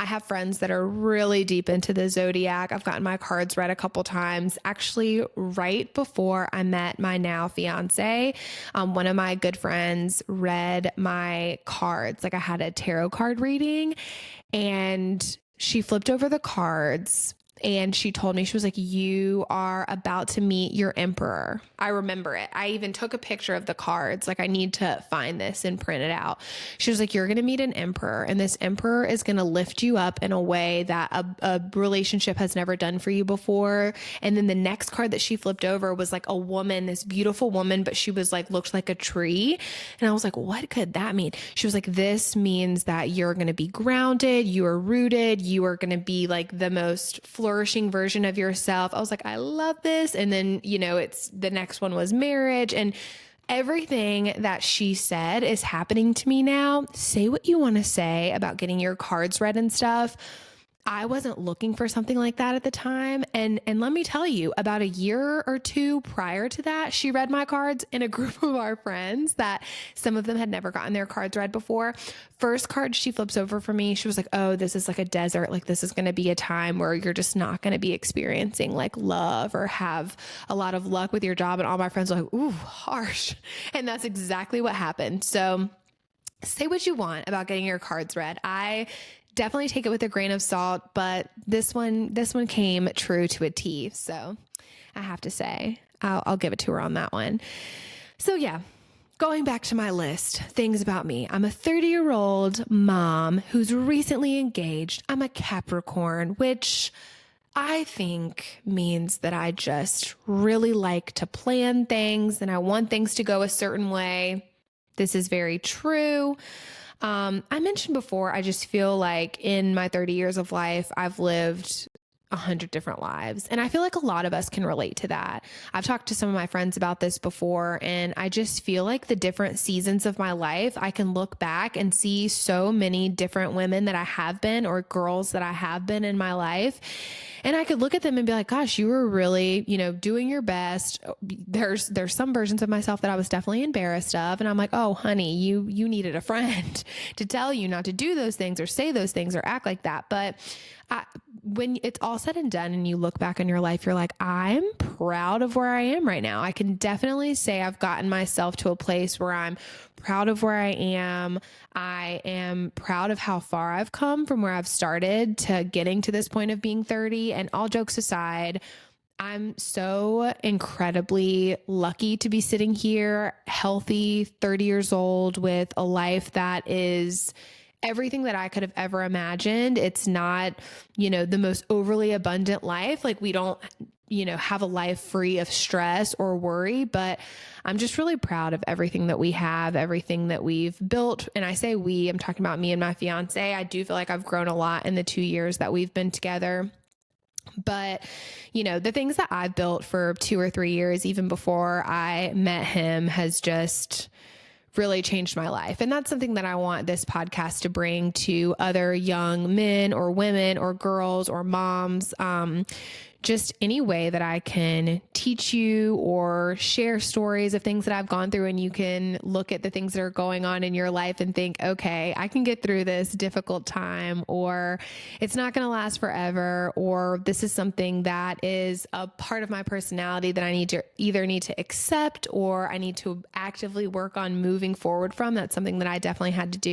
I have friends that are really deep into the zodiac. I've gotten my cards read a couple times. Actually, right before I met my now fiance, one of my good friends read my cards. Like I had a tarot card reading and she flipped over the cards and she told me, she was like, you are about to meet your emperor. I remember it. I even took a picture of the cards. Like I need to find this and print it out. She was like, you're going to meet an emperor and this emperor is going to lift you up in a way that a relationship has never done for you before. And then the next card that she flipped over was like a woman, this beautiful woman, but she was like, looked like a tree. And I was like, what could that mean? She was like, this means that you're going to be grounded. You are rooted. You are going to be like the most flourishing version of yourself. I was like, I love this. And then, it's the next one was marriage, and everything that she said is happening to me now. Say what you want to say about getting your cards read and stuff. I wasn't looking for something like that at the time. And let me tell you, about a year or two prior to that, she read my cards in a group of our friends that some of them had never gotten their cards read before. First card she flips over for me, she was like, oh, this is like a desert. Like this is going to be a time where you're just not going to be experiencing like love or have a lot of luck with your job. And all my friends were like, ooh, harsh. And that's exactly what happened. So say what you want about getting your cards read. I definitely take it with a grain of salt, but this one came true to a T. So I have to say, I'll give it to her on that one. So yeah, going back to my list, things about me. I'm a 30-year-old mom who's recently engaged. I'm a Capricorn, which I think means that I just really like to plan things and I want things to go a certain way. This is very true. I mentioned before, I just feel like in my 30 years of life, I've lived 100 different lives. And I feel like a lot of us can relate to that. I've talked to some of my friends about this before, and I just feel like the different seasons of my life, I can look back and see so many different women that I have been or girls that I have been in my life. And I could look at them and be like, gosh, you were really, doing your best. There's some versions of myself that I was definitely embarrassed of. And I'm like, oh, honey, you needed a friend to tell you not to do those things or say those things or act like that. But when it's all said and done and you look back on your life, you're like, I'm proud of where I am right now. I can definitely say I've gotten myself to a place where I'm proud of where I am. I am proud of how far I've come from where I've started to getting to this point of being 30. And all jokes aside, I'm so incredibly lucky to be sitting here, healthy, 30 years old, with a life that is everything that I could have ever imagined. It's not, the most overly abundant life. Like we don't, have a life free of stress or worry, but I'm just really proud of everything that we have, everything that we've built. And I say we, I'm talking about me and my fiance. I do feel like I've grown a lot in the 2 years that we've been together. But, the things that I've built for 2 or 3 years, even before I met him, has just really changed my life. And that's something that I want this podcast to bring to other young men or women or girls or moms. Just any way that I can teach you or share stories of things that I've gone through, and you can look at the things that are going on in your life and think, okay, I can get through this difficult time, or it's not going to last forever, or this is something that is a part of my personality that I need to accept, or I need to actively work on moving forward from. That's something that I definitely had to do.